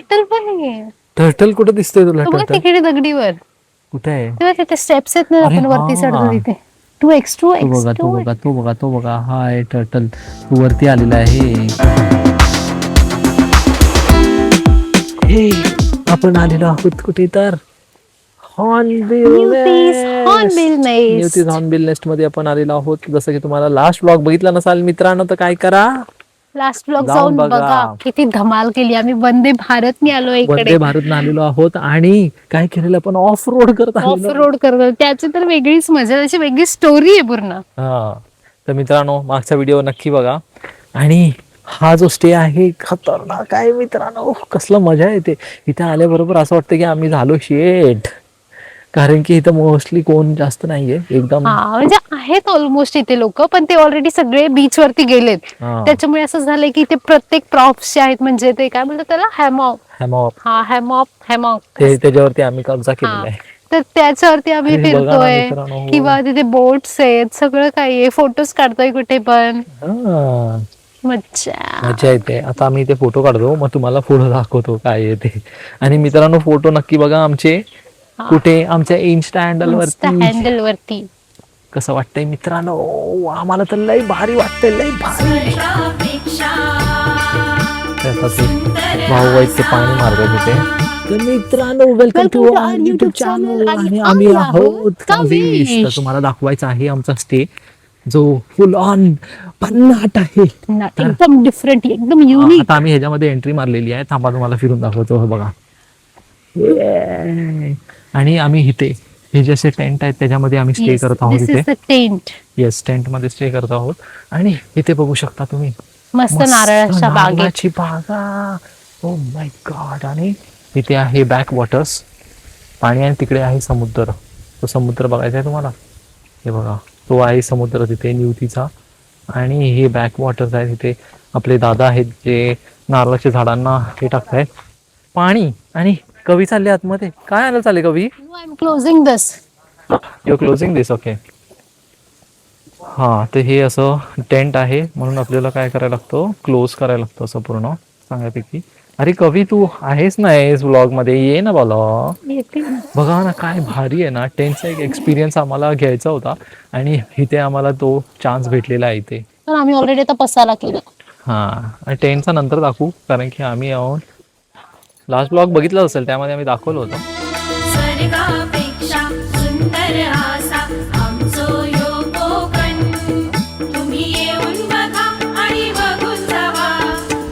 Turtle पण आहे. Turtle कुठे दिसतोय तुला? तो बघ टर्टल तिकडे दगडीवर. कुठे आहे? तेव्हा तिथे स्टेप्स आहेत ना, अरे आपण वरती चढतो हा, तिथे. 2x तो 2x बघा तो बघा तो बघा तो बघा, हा आहे टर्टल. तो वरती आलेला आहे. हे आपण आलेलो आहोत कुठे तर न्यूटीज हॉर्नबिल न्यूटीज नेस्ट. हॉर्नबिल नेस्ट मध्ये आपण आलेलो आहोत. जसं की तुम्हाला लास्ट ब्लॉग बघितला नसाल मित्रांनो, तर काय करा, लास्ट ब्लॉग जाऊन जाऊन बघा. बघा. किती धमाल केली आम्ही. वंदे भारतने आलो इकडे. वंदे भारत आलेलो आहोत आणि काय केलेलं आपण ऑफ रोड करत ऑफ आलेलो. रोड करतो, त्याची तर वेगळीच मजा, त्याची वेगळी स्टोरी आहे पूर्ण. हा, तर मित्रांनो मागचा व्हिडिओ नक्की बघा. आणि हा जो स्टे आहे खतरनाक आहे मित्रांनो. कसलं मजा येते इथे आल्याबरोबर. असं वाटतं की आम्ही झालो शेठ, कारण की इथं मोस्टली कोण जास्त नाहीये एकदम. हा म्हणजे आहेत ऑलमोस्ट इथे लोक, पण ते ऑलरेडी सगळे बीच वरती गेलेत. हा. त्याच्यामुळे असं झालंय की इथे प्रत्येक प्रॉप्स जे आहेत, म्हणजे ते काय म्हणतात त्याला, हॅमॉक. हॅमॉक, हा हॅमॉक. ते त्याच्यावरती आम्ही कब्जा हा, केलेला आहे. तर त्याच्यावरती आम्ही अरे बघा ना फिरतोय. मित्रांनो. किंवा तिथे बोट्स आहेत, सगळं काही आहे. फोटोज काढतोय कुठे पण. हा, मज्जा. मजा येते. आता आम्ही इथे फोटो काढतो, मग तुम्हाला पुढे दाखवतो काय येते. आणि मित्रांनो फोटो नक्की बघा आमचे. कुठे? आमच्या इन्स्टा हँडल इन्स्टा वरती. हँडल वरती. कसं वाटतंय मित्रांनो? आम्हाला तर लय भारी वाटतंय, लय भारी. भाऊ आहेत ते पाणी मारतात तिथे. तर मित्रांनो welcome to our YouTube channel. आणि आम्ही आहोत काविश. तर तुम्हाला दाखवायचा आहे आमचा स्टे, जो फुल ऑन भन्नाट आहे. एकदम डिफरंट, एकदम युनिक. आता आम्ही ह्याच्यामध्ये एंट्री मारलेली आहे. थांबा तुम्हाला फिरून दाखवतो. बघा. आणि आम्ही इथे हे जे टेंट आहेत त्याच्यामध्ये आम्ही स्टे करत आहोत. This is the tent. Yes, tent मध्ये स्टे करत आहोत. आणि इथे बघू शकता तुम्ही मस्त नारळाच्या बागेत. नारळाची बागा. ओ माय गॉड. आणि इथे आहे बॅक वॉटर्स, पाणी, आणि तिकडे आहे समुद्र. तो समुद्र बघायचा आहे तुम्हाला. हे बघा, तो आहे समुद्र तिथे न्यूतीचा. आणि हे बॅक वॉटर्स आहे. तिथे आपले दादा आहेत जे नारळाच्या झाडांना हे टाकतायत पाणी. आणि कवी चालले आतमध्ये. काय आलं चालले कवी? I am closing this. You closing this, okay. हा, तर हे असं टेंट आहे, म्हणून आपल्याला काय करायला लागतं, क्लोज करायला लागतं असं पूर्ण चांगल्यापैकी. अरे कवी तू आहेस ना इस व्लॉग मध्ये, ये ना बोला. बघा ना काय भारी आहे ना. टेंटचा एक एक्सपिरियन्स आम्हाला घ्यायचा होता आणि इथे आम्हाला तो चान्स भेटलेला आहे इथे. तर आम्ही ऑलरेडी आता पसारा केला. हा, आणि टेंटचा नंतर दाखवू, कारण की आम्ही लास्ट ब्लॉग बघितला असेल, त्यामध्ये आम्ही दाखवलं होतं. स्वर्गापेक्षा सुंदर असा आमचो यो कोकण. तुम्ही येऊन बघा आणि बघून जावा.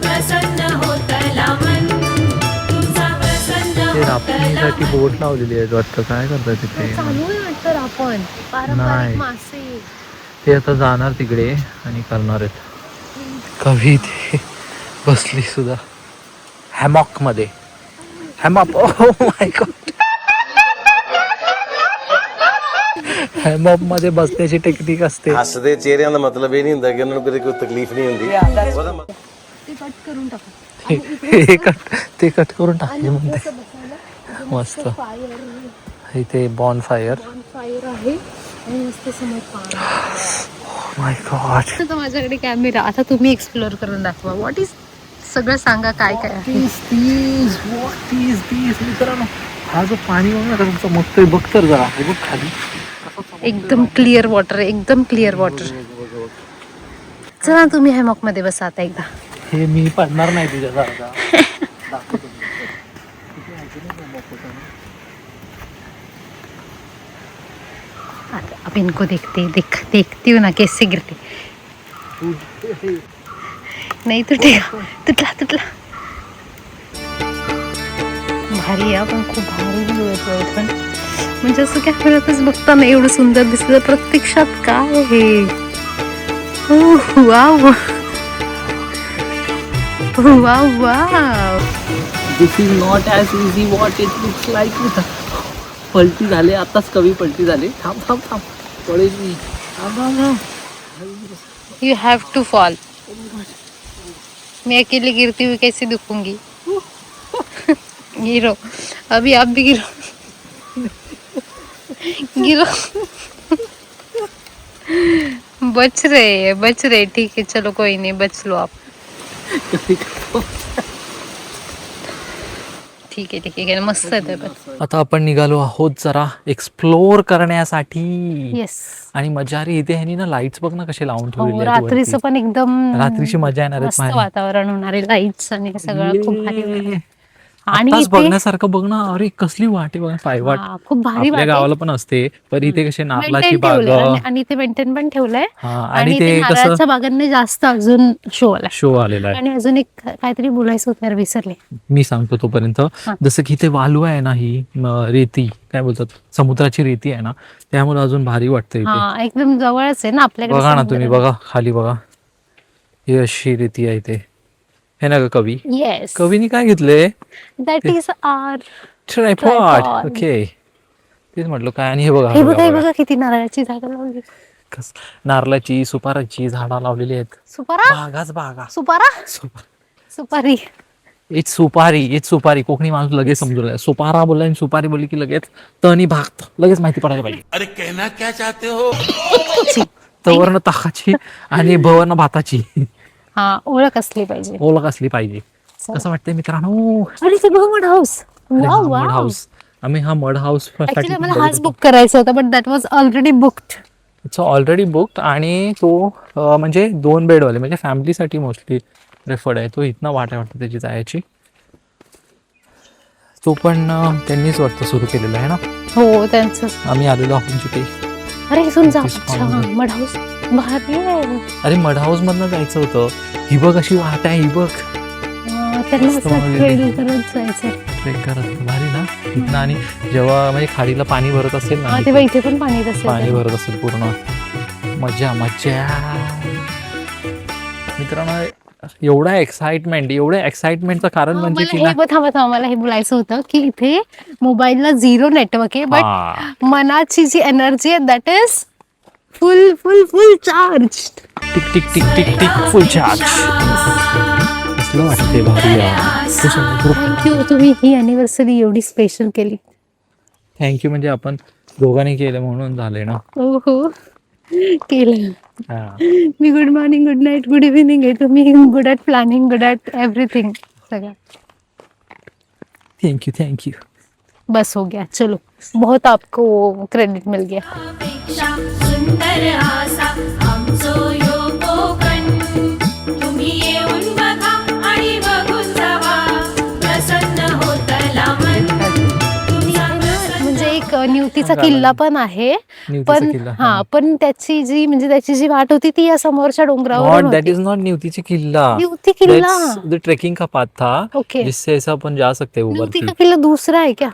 प्रसन्न होतला मन तुमचा, प्रसन्न ते होतला राफ्टिंगसाठी मन. बोट लावलेली आहे वाटतं. काय करताय तिथे? चालू आहे वाटतं आपण नाही. पारंपरिक मासे. ते आता जाणार तिकडे आणि करणार आहेत. कवी ते बसली सुद्धा हॅमॉक मध्ये. हॅमॉक, ओह माय गॉड. हॅमॉक मध्ये बसण्याची टेक्निक असते. ਹੱਸਦੇ ਚਿਹਰਿਆਂ ਦਾ ਮਤਲਬ ਇਹ ਨਹੀਂ ਹੁੰਦਾ ਕਿ ਉਹਨਾਂ ਨੂੰ ਕਦੇ ਕੋਈ ਤਕਲੀਫ ਨਹੀਂ ਹੁੰਦੀ ਉਹਦਾ ਮਤਲਬ ते कट करून टाका. ते कट करून टाकले म्हणते. मस्त. इथे बॉन फायर. फायर आहे आणि मस्त समोर पाणी. माय गॉड. आता माझ्याकडे कॅमेरा. आता तुम्ही एक्सप्लोर करून दाखवा. व्हॉट इज, सगळं सांगा काय काय आहे. मित्रांनो हा जो पाणी बघ ना कसं मस्त बघ तर जरा. हे बघ खाली एकदम क्लिअर वॉटर, एकदम क्लिअर वॉटर. चला तुम्ही हॅमॉक मध्ये बसा आता एकदा. हे मी पडणार नाही तुझ्यासारखा. अब इनको देखती हूँ ना कैसे गिरती. नाही तुटेगा. तुटला. भारी आहे पण खूप भारी व्ह्यू येतोय. पण म्हणजे असं काय कळतच बघताना एवढं सुंदर दिसतं. प्रत्यक्षात काय आहे. Wow wow wow. This is not as easy what it looks like. पलटी झाले आताच, कवी पलटी झाले. थांब पळेल मी. You have to fall. मैं अकेले गिरती हुई कैसे दिखूंगी. गिरो, अभी आप भी गिरो. बच रहे. ठीक है चलो कोई नहीं, बच लो आप. ठीक आहे मस्त आहे ते पण. आता आपण निघालो आहोत जरा एक्सप्लोर करण्यासाठी. येस. आणि मजा रे इथे ह्यांनी ना लाईट्स बघ ना कसे लावून ठेवलेले हो, आहेत रात्रीचं वरती. पण एकदम रात्रीची मजा येणार आहे मस्त माझी. वातावरण होणार आहे, लाईट्स आणि हे सगळं खूप भारी होणार आहे. आणि आताच इथे बघण्यासारखं बघ ना, अरे कसली वाट आहे बघा, 5 वाट. हा, खूप भारी आपल्या वाट आहे. गावाला पण असते, पण इथे कसे नारळाची मेंटेन बाग. ठेवलंय आणि इथे मेंटेन पण ठेवलंय. हा, आणि आणि ते ते कसं नारळाच्या बागांनी जास्त अजून शो आलाय. शो आलेला आहे. आणि अजून एक काहीतरी बोलायचं होतं यार, विसरले. मी सांगतो तोपर्यंत. हा. जसं की ते वालू आहे ना, ही रेती काय बोलतात, समुद्राची रेती आहे ना, त्यामुळे अजून भारी वाटतं इथे. हा, एकदम जवळच आहे ना आपल्याकडे. बघा ना तुम्ही, बघा खाली बघा, ही अशी रेती आहे इथे, हे ना ग कवी. येस, कवीने काय घेतले? That is our tripod. Tripod. Okay, तेच म्हटलं काय. आणि हे बघा, हे बघा, हे बघा किती नारळाची झाडं लावली. नारळाची, सुपाराची झाडं लावलेली आहेत. सुपारा, बागाच बागा. सुपारा, सुपारी. इट्स सुपारी, इट्स सुपारी. कोकणी माणूस लगेच समजून सुपारा बोलला आणि सुपारी बोलली की लगेच तणी भाग लगेच माहिती पडायला पाहिजे. अरे कहना क्या चाहते हो? तवर्ण ताकाची आणि भवर्ण भाताची हा, ओळख असली पाहिजे. ओळख असली पाहिजे. कसं वाटतंय मित्रांनो? आणि ते बघ mud house. Wow, mud house. आम्ही हा मड हाऊस ऍक्च्युली आम्हाला हाच बुक करायचा होता, but that was already booked. It's already booked. आणि तो म्हणजे 2 बेडवाले म्हणजे फॅमिलीसाठी मोस्टली प्रेफर्ड आहे. तो इथनं वाट आहे वाटतं त्याची जायची. तो पण त्यांनीच वाटतं सुरू केलेला आहे ना. हो, त्यांचं. आम्ही आलेलो आहोत जिथे. अरे इथून जा. This अच्छा, fountain. मड हाऊस भारी आहे. अरे मड हाऊस मधनं जायचं होतं. ही बघ अशी वाट आहे, ही बघ त्यांना मस्त असं बनवलेली. ट्रेल करत जायचं. ट्रेक करत भारी ना इथनं. आणि जेव्हा म्हणजे खाडीला पाणी भरत असेल ना, तेव्हा इथे पण पाणी पाणी भरत असेल पूर्ण, मजा मजा. मित्रांनो, एवढं एक्साइटमेंटचं कारण म्हणजे की ना, थांबा, मला हे बोलायचं होतं की इथे मोबाईलला 0 नेटवर्क आहे, बट हा, मनाची जी एनर्जी आहे that is full full full charge. Tick tick tick tick tick full charge. कसलं वाटते भारी यार. तो समुद्र. थँक्यू, तुम्ही ही अॅनिव्हर्सरी एवढी स्पेशल केली. थँक्यू म्हणजे आपण दोघांनी केलं म्हणून झाले ना. हो, केलं. हा. मी good morning, good night, good evening आहे. तुम्ही good at planning, good at everything सगळं. थँक्यू. बस हो गया, चलो, बहुत आपको क्रेडिट मिल गया. पेक्षा सुंदर आसा आमचो यो कोकण. तुम्ही येऊन बघा आणि बघून जावा, प्रसन्न होतला मन. म्हणजे एक निवतीचा किल्ला पण आहे, निवतीचा पण किल्ला, हा, पण त्याची जी वाट होती ती या समोरच्या डोंगरावर नॉट, दैट इज नॉट न्यूतीची किल्ला. निवती किल्ला. द ट्रेकिंग का पाथ था Okay. जिससे ऐसा अपन जा सकते हैं ऊपर निवती की. का किल्ला दूसरा आहे क्या?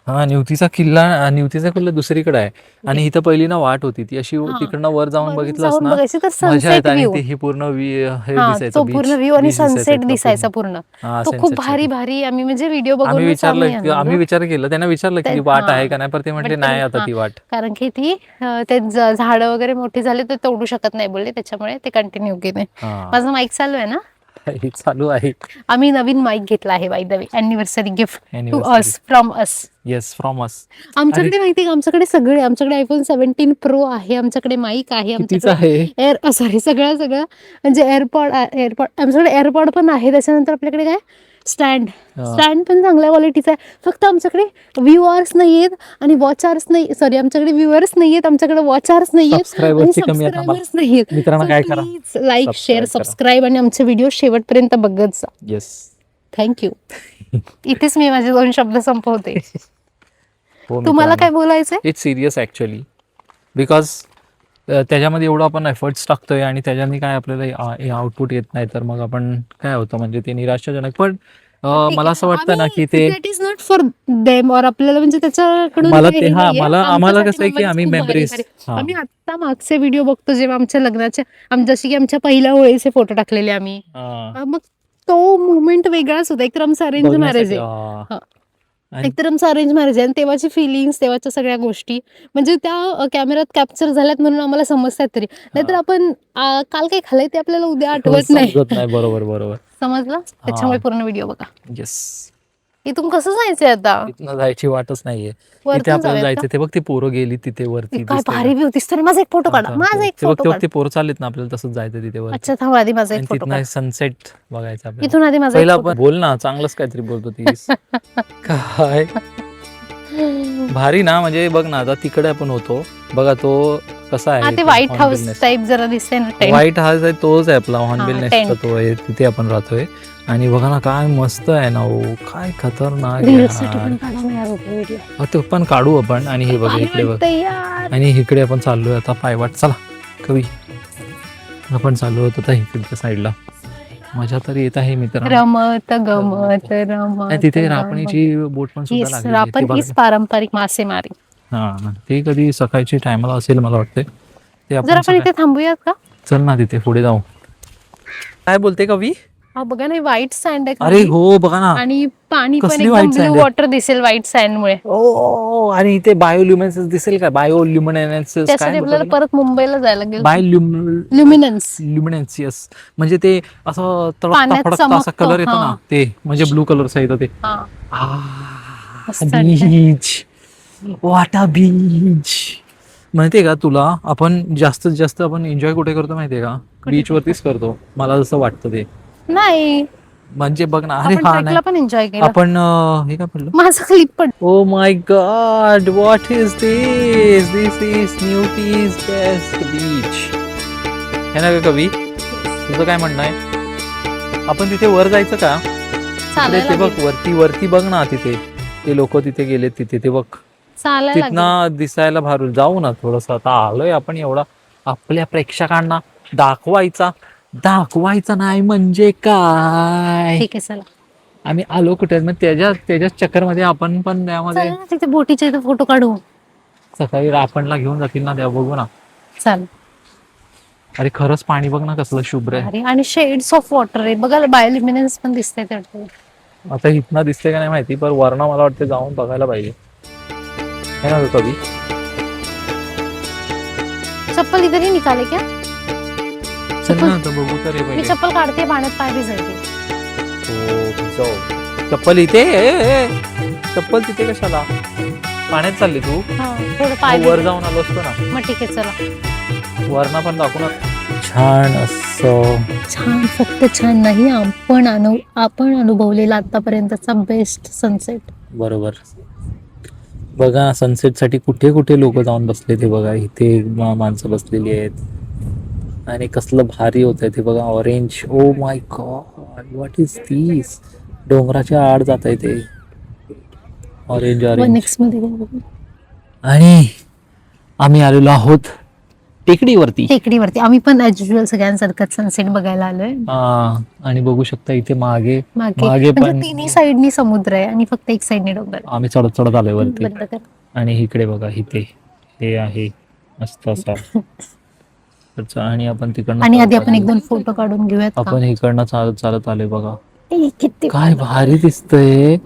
हा, निवतीचा किल्ला दुसरीकडे आहे. आणि इथं पहिली ना वाट होती ती अशी, तिकडनं वर जाऊन वरून बघितलंस जाऊन ना, बघायची तर मजा सनसेट येत. आणि व्ह्यू. ते हे पूर्ण हे हा, दिसायचं, तो beach- पूर्ण व्ह्यू आणि beach दिसायचं सनसेट इतका दिसायचा पूर्ण. पूर्ण. हा, तो खूप sunset भारी साठी. भारी. आम्ही म्हणजे व्हिडिओ आम्ही बघून आम्ही विचार केला, त्यांना विचारलं की ते- वाट हा. आहे का नाही, पण ते म्हटले नाही आता ती वाट. कारण की ती ते झाडं वगैरे मोठी झाले तर तोडू शकत नाही बोलले, त्याच्यामुळे ते कंटिन्यू केले. हा. माझा माईक चालू आहे ना. हे चालू आहे. आम्ही नवीन माईक घेतला आहे, by the way, anniversary gift to Anniversary. Us, from us. Yes, from us. आमच्याकडे माहिती आहे का, आमच्याकडे सगळे, आमच्याकडे iPhone 17 Pro आहे, आमच्याकडे माईक आहे, कितीच आहे? सगळं म्हणजे एअरपॉड आमच्याकडे एअरपॉड पण आहे. त्याच्यानंतर आपल्याकडे काय, स्टँड पण चांगल्या क्वालिटीचा आहे. फक्त आमच्याकडे व्ह्यूअर्स नाहीयेत आणि वॉचर्स नाही, सॉरी, आमच्याकडे व्ह्यूअर्स नाहीयेत, आमच्याकडे वॉचर्स नाहीयेत, Subscribers कमी आहेत आम्हाला. नाहीयेत. मित्रांनो, काय करा, लाईक, शेअर, Subscribe करा. सबस्क्राईब आणि आमचे व्हिडिओ शेवटपर्यंत बघत जा. येस. थँक्यू. इथेच मी माझे 2 शब्द संपवते. हो, तुम्हाला काय बोलायचंय? इट्स सिरियस ऍक्च्युअली, बिकॉज त्याच्यामध्ये एवढं आपण एफर्ट्स टाकतोय आणि त्याच्याने काय आपल्याला आउटपुट येत नाही, तर मग आपण काय होतं म्हणजे ते निराशाजनक. पण मला असं वाटतं ना की ते that is not for them, और आपल्याला म्हणजे त्याच्याकडून मला काही ते- हे हा, नाहीये. मला- आम्हाला आमच्यासाठी कसं आहे की memories आम्ही खूप भारी memories- भारी. हा. आम्ही आता मागचे व्हिडिओ बघतो जेव्हा आमच्या लग्नाचे, जसे की आमच्या पहिल्या होळीचे फोटो टाकलेले आम्ही, मग तो मुवमेंट वेगळाच होता. एकतर आमचं अरेंज मॅरेज आहे, आणि- एकतर आमचं अरेंज मॅरेज आहे, आणि तेव्हाची फिलिंग्स, तेव्हाच्या सगळ्या गोष्टी म्हणजे त्या कॅमेऱ्यात कॅप्चर झाल्यात म्हणून आम्हाला समजतात तरी. नाहीतर आपण काल काय खाल्लंय ते आपल्याला उद्या आठवत नाही. समजत नाही. बरोबर. समजलं? त्याच्यामुळे पूर्ण व्हिडिओ बघा. येस. इथून कसं जायचंय आता? इथनं जायची वाटच नाहीये. वरतून इथे आपल्याला जाऊयात जायचं ते बघ, ती पोरं गेली तिथे वरती काय दिसतंय भारी व्ह्यू दिसतो. माझा एक फोटो काढा, माझा एक ते बघ, फोटो ते बघ, काढा. ते पोरं चाललेत ना, आपल्याला तसंच जायचं तिथे वरती. अच्छा थांब, आधी माझा एक आणि फोटो तिथनं काढ. सनसेट बघायचा आपल्याला. इथून आधी माझा एक पहिला फोटो. आपण बोल ना, चांगलंच काहीतरी बोलतो तीस. काय भारी ना, म्हणजे बघ ना, आता तिकडे आपण होतो बघा, तो कसा हा, आहे ते व्हाईट हाऊस टाइप जरा दिसतंय ना, tent. व्हाईट हाऊस आहे, तोच आहे आपला हॉर्नबिल हा, नेस्टचा, tent. तो आहे, तिथे आपण राहतोय. आणि बघा ना, काय मस्त आहे ना, ओ काय खतरनाक आहे Reels साठी यार. पण काढा ना यार video. हा, ते पण काढू आपण. आणि हे बघा भारी इकडे बघ, वाटतंय यार. आणि इकडे आपण चाललोय आता पायवाट. चला कवी, आपण चाललो होतो आता इकडच्या साईडला. मजा तर येत आहे मित्रांनो. रमत गमत रमत आणि तिथे गमत. रापणीची बोट पण सुद्धा Yes, लागलेली आहे. ती रापण बघा. हीच पारंपरिक मासेमारी. हा, ते कधी सकाळची टायमाला असेल मला वाटते. ते जर आपण आपण इथे थांबूयात का? चल ना, तिथे पुढे जाऊ. काय बोलते कवी? हा बघा ना, व्हाईट सँड आहे अरे खाली. हो, बघा ना. आणि पाणी पण कसली एकदम white sand ब्लू आहे. वॉटर दिसेल व्हाईट सँड मुळे. ओ, आणि इथे बायोल्युमिनेन्स दिसेल का? बायोल्युमिनेन्स त्यासाठी आपल्याला परत मुंबईला जायला लागेल. बायोल्युमिनेन्स ल्युमिनन्स. यस, म्हणजे ते असं तळपता पाण्यात फडकता असा चमकतो, कलर येतो हा. ना, ते म्हणजे ब्लू कलरचं येतं ते. हा, मस्त बीच, वाटा बीच. माहितीये का तुला, आपण जास्तीत जास्त आपण एन्जॉय कुठे करतो माहितीये का? बीच वरतीच करतो, मला जसं वाटतं ते. नाही, म्हणजे बघ ना, अरे आपण हा ट्रेकला नाही, पण एन्जॉय केलं. आपण हे काय पडलं? माझं क्लिप पण. Oh my God, what is this? This is न्यूटीज बेस्ट बीच. है ना का कवी? तुझं काय म्हणणं आहे? आपण तिथे वर जायचं का? तिकडे ते बघ, वरती बघ ना, तिथे ते लोक तिथे गेलेत, तिथे ते बघ, चालायला लागेल. तिथनं दिसायला भारू. जाऊ ना थोडस, आता आलोय आपण, एवढा आपल्या प्रेक्षकांना दाखवायचा नाही म्हणजे काय. ठीक आहे, चला. आम्ही आलो कुठे, मग त्याच्या चक्करमध्ये आपण पण त्यामध्ये चला ना, तिथे बोटीचे इथे फोटो काढू. सकाळी रापणला घेऊन जातील ना, त्या बघू ना. चाल. अरे खरंच पाणी बघ ना, कसलं शुभ्र आहे. अरे, आणि शेड्स ऑफ वॉटर आहे बघा, बायोल्युमिनेन्स पण दिसतंय त्यात. आता इथनं दिसते का नाही माहिती, पण वरण मला वाटते जाऊन बघायला पाहिजे, है ना कवी? चप्पल इधर ही निकाले क्या? चल ना, आता बघू तर हे मी पहिले. चप्पल काढते, पाण्यात पाय भिजवते. हो, भिजव. चप्पल इथे चप्पल तिथे कशाला? पाण्यात चालली तू? हा, थोडं पाय मग वर जाऊन आलो असतो ना. मग ठीक आहे, चला. वरना पण दाखवू ना. छान असं. छान, फक्त छान नाही, आपण अनुभवलेला आतापर्यंतचा बेस्ट सनसेट. बरोबर. बघा, सनसेट साठी कुठे कुठे लोक जाऊन बसले ते बघा. इथे माणसं बसलेली आहेत, आणि कसलं भारी होत आहे ते बघा. Orange, oh my God, what is this? डोंगराच्या आड जात आहे ते ऑरेंज ऑरेंज. नेक्स्ट मध्ये बघू. आणि आम्ही आलेलो आहोत टेकडीवरती. आम्ही पण ऍज युजल सगळ्यांसारखंच सनसेट बघायला आलोय. आणि बघू शकता इथे मागे मागे पण म्हणजे तिन्ही साईडनी समुद्र आहे आणि फक्त एक साईडने डोंगर. आम्ही चढत चढत आलोय वरती. बंद कर. आणि इकडे बघा, इथे हे आहे मस्त असा. आणि आपण तिकडनं आणि आधी आपण एक दोन फोटो काढून घेऊयात का? आपण इकडनं चालत चालत आलोय बघा. ए, किती काय भारी दिसतंय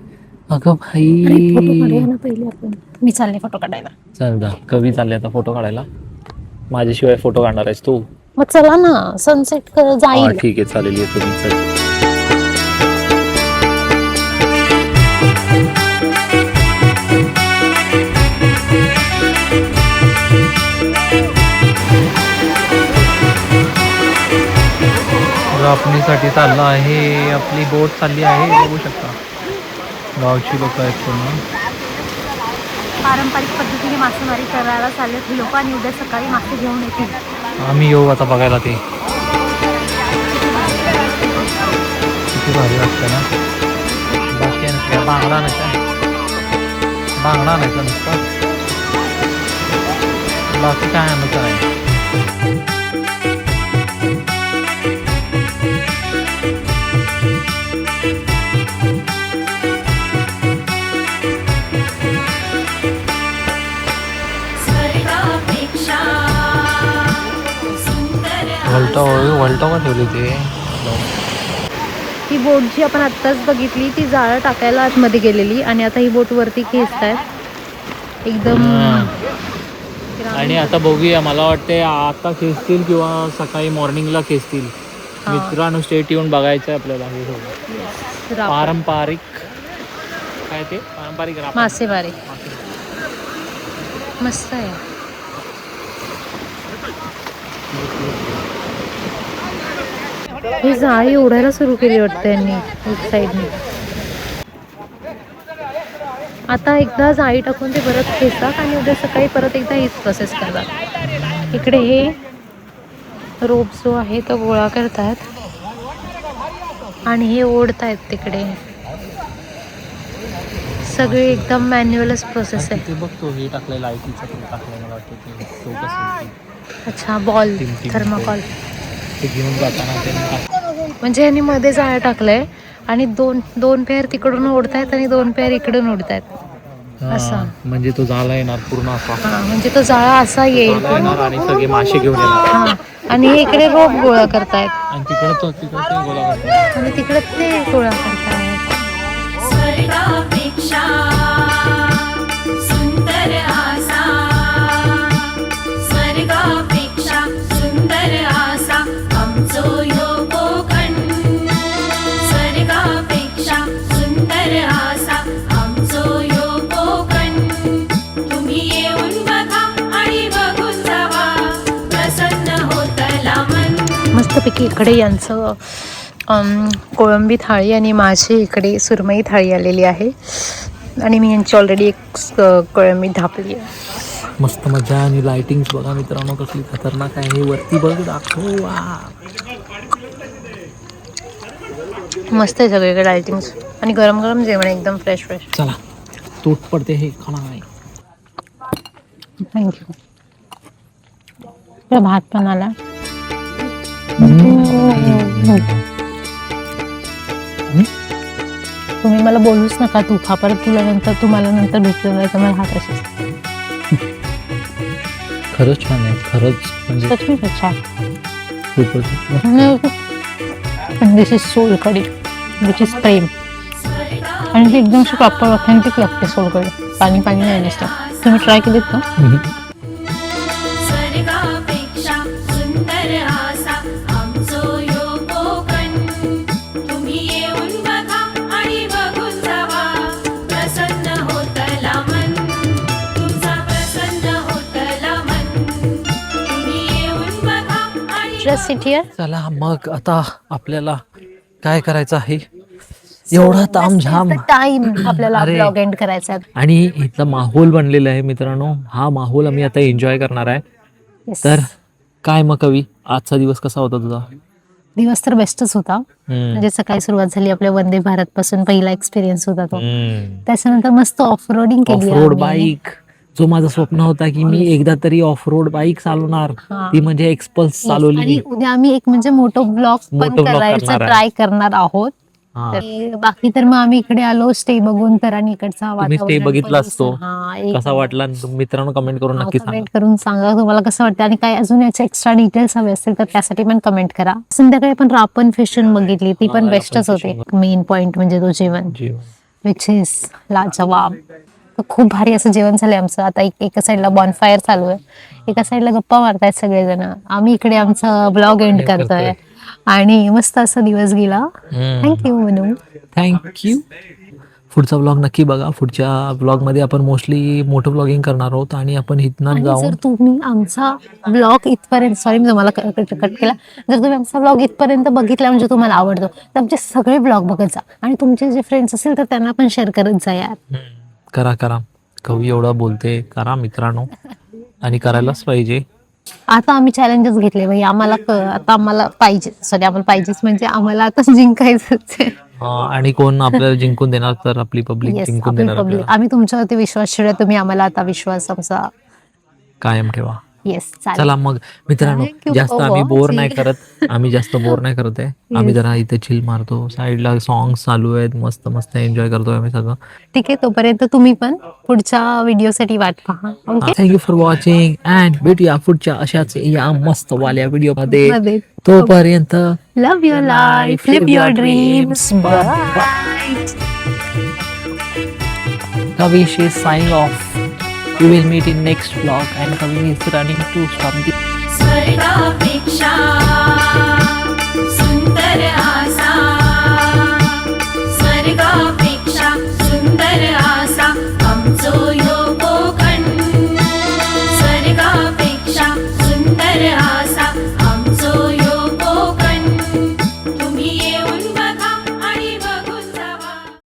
अगं भाई. फोटो काढूया ना पहिले आपण. मी चालले फोटो काढायला. चल दा, कवी चालले आता फोटो काढायला. माझ्याशिवाय फोटो काढणार आहेस तू? मग चला ना, सनसेट हा, जाईल. ठीक आहे, चालेल, येतो मी. चल. रापणीसाठी चाललं आहे, आपली बोट चालली आहे, बघू शकता. गावची लोक आहेत पूर्ण. पारंपरिक पद्धतीने मासेमारी करायला चाललेत ही लोक, आणि उद्या सकाळी मासे घेऊन येतील. आम्ही येऊ आता बघायला ते. किती भारी वाटतं ना. बाकी नाही, बांगडा नाही का? बांगडा नाही का नुसता? बाकी काय आणायचं नाही. स्वर्गापेक्षा सुंदर वलटा का ठेवली ते? ही बोट जी आपण आत्ताच बघितली ती जाळं टाकायला आतमध्ये गेलेली, आणि आता ही बोट वरती खेचतायत एकदम. आणि आता बघूया, मला वाटते आता खेचतील किंवा सकाळी मॉर्निंगला खेचतील. मित्रांनो, स्टेट येऊन बघायचं आपल्याला हे सगळं. रापण. पारंपरिक काय ते पारंपरिक रापण. मासेमारी मस्त आहे. ही जाळी उडायला सुरू केली वाटतं यांनी एक साईडने. आता एकदा जाळी टाकून ते परत खेचतात आणि उद्या सकाळी परत एकदा हीच प्रोसेस करतात. इकडे हे रोप जो आहे तो गोळा करतात आणि हे ओढतायत तिकडे. सगळी एकदम मॅन्युअलच प्रोसेस आहे. ते बघतो हे टाकलेलं लाईटीचं टाकलं मला वाटतं ते तो कसं अच्छा बॉल तीन थर्माकॉल ते घेऊन जाताना ते म्हणजे यांनी मध्ये जाळ्या टाकलंय आणि दोन पेअर तिकडून ओढतायत आणि 2 पेअर इकडून ओढतायत असं. म्हणजे तो झाला येणार पूर्ण असा हा म्हणजे तो जाळा असा येईल येणार आणि सगळे मासे घेऊन येणार हा. आणि हे इकडे रोप गोळा करतायत आणि तिकडे ते गोला करतात. आणि तिकडे ते गोळा करतायत. स्वर्गापेक्षा सुंदर आसा, स्वर्गापेक्षा सुंदर आसा आमचो ह्यो कोकण. स्वर्गापेक्षा सुंदर आसा आमचो ह्यो कोकण. तुम्ही येऊन बघा आणि बघून जावा, प्रसन्न होतला मन. मस्तपैकी इकडे यांचं कोळंबी थाळी आणि माझी इकडे सुरमई थाळी आलेली आहे आणि मी यांची ऑलरेडी एक कोळंबी धापली आहे. मस्त मजा आणि लाइटिंग बघा मित्रांनो कसली खतरनाक आहे. वरती बघ दाखव मस्त आहे सगळीकडे लाइटिंग आणि गरम गरम जेवण एकदम फ्रेश फ्रेश. चला तूट पडते हे खाना नाही. थँक्यू. भात पण आला. तुम्ही मला बोलूच नका तू खा परत तुला नंतर तुम्हाला नंतर भेटलं जायचं मला हात असेल. खरंच छान आहे खरंच म्हणजे सचमुच अच्छा. खूपच. दिस इज सोलकढी विच इज प्रेम आणि ती एकदम प्रॉपर ऑथेंटिक लागते सोलकढी. पाणी पाणी नाही नुसतं. तुम्ही ट्राय केलीत का? स्वर्गापेक्षा सुंदर आसा आमचो ह्यो कोकण. तुम्ही येऊन बघा आणि बघून जावा, प्रसन्न होतला मन. तुमचा प्रसन्न होतला मन. तुम्ही येऊन बघा आणि जस्ट सिट हिअर. चला मग आता आपल्याला काय करायचं आहे. एवढा तामझाम टाइम आपल्याला अरे. ब्लॉग एंड करायचा आहे. आणि इथला माहोल बनलेला आहे मित्रांनो. हा माहोल आम्ही आता एन्जॉय करणार आहे. Yes. तर काय मग कवी आजचा दिवस कसा होता तुझा? दिवस तर बेस्टच होता. म्हणजे सकाळी सुरुवात झाली आपल्या वंदे भारत पासून. पहिला एक्सपिरियन्स होता तो. त्याच्यानंतर मस्त ऑफ रोडिंग केली ऑफ रोड आम्ही. बाईक जो माझं स्वप्न होता की मी एकदा तरी ऑफ रोड बाईक चालवणार. हा. ती म्हणजे एक्सपल्स चालवली आणि मी. उद्या आम्ही एक म्हणजे मोठो ब्लॉग पण मोठं vlog करायचं करणार आहे. ट्राय करणार आहोत. हा. तर बाकी तर मग आम्ही इकडे आलो स्टे बघून तर आणि इकडचा तुम्ही स्टे बघितला असतो हा, एक कसा वाटला मित्रांनो कमेंट करून नक्की सांगा. कमेंट करून सांगा तुम्हाला कसं वाटतं आणि काय अजून याचे एक्स्ट्रा डिटेल्स हवे असतील तर त्यासाठी पण कमेंट करा. संध्याकाळी आपण रापण फिशन बघितली ती पण हा, बेस्टच रापण होते. मेन पॉइंट म्हणजे तो जेवण जीवन. विच इज लाजवाब. तर खूप भारी असं जेवण झालंय आमचं. आता एका साईडला बॉनफायर चालू आहे, एका साईडला गप्पा मारतायत सगळेजण. आम्ही इकडे आमचा ब्लॉग एंड करतोय आणि मस्त असा दिवस गेला. थँक्यू मनू. थँक्यू. पुढचा ब्लॉग नक्की बघा. पुढच्या ब्लॉग मध्ये आपण मोस्टली मोठं ब्लॉगिंग करणार आहोत आणि आपण इथनं आणि जाऊन जर तुम्ही आमचा ब्लॉग इथपर्यंत सॉरी मी तुम्हाला कट केला. जर तुम्ही आमचा ब्लॉग इथपर्यंत बघितला म्हणजे तुम्हाला आवडतो तर आमचे सगळे ब्लॉग बघत जा आणि तुमचे जे फ्रेंड्स असेल तर त्यांना पण शेअर करत जा यार. करा कवी एवढा बोलते करा मित्रांनो आणि करायलाच पाहिजे. आता आम्ही चॅलेंजेस घेतले भाई आम्हाला आता आम्हाला पाहिजे सॉरी आम्हाला पाहिजेच म्हणजे आम्हाला आता जिंकायचंच आहे. आणि कोण आपल्याला जिंकून देणार तर आपली पब्लिक Yes, जिंकून आपली देणार public. आपल्याला. आम्ही तुमच्यावरती विश्वास ठेवला तुम्ही आम्हाला आता विश्वास आमचा कायम ठेवा. येस चला मग मित्रांनो Thank you जास्त for आम्ही बोर नाही watching. करत. आम्ही जास्त बोर नाही करत आहे. आम्ही जरा इथे चिल मारतो. साईडला सॉंग्स चालू आहेत. मस्त मस्त एन्जॉय करतोय आम्ही सगळं. ठीक आहे. तोपर्यंत तुम्ही पण पुढच्या व्हिडिओसाठी वाट पहा. Okay thank you for watching and भेटूया पुढच्या अशाच या मस्त वाल्या व्हिडिओ मध्ये. मध्ये. तोपर्यंत love your life live your dreams bye. Kavish is signing off. We will meet in next vlog and Kavish is running to stop the स्वर्गापेक्षा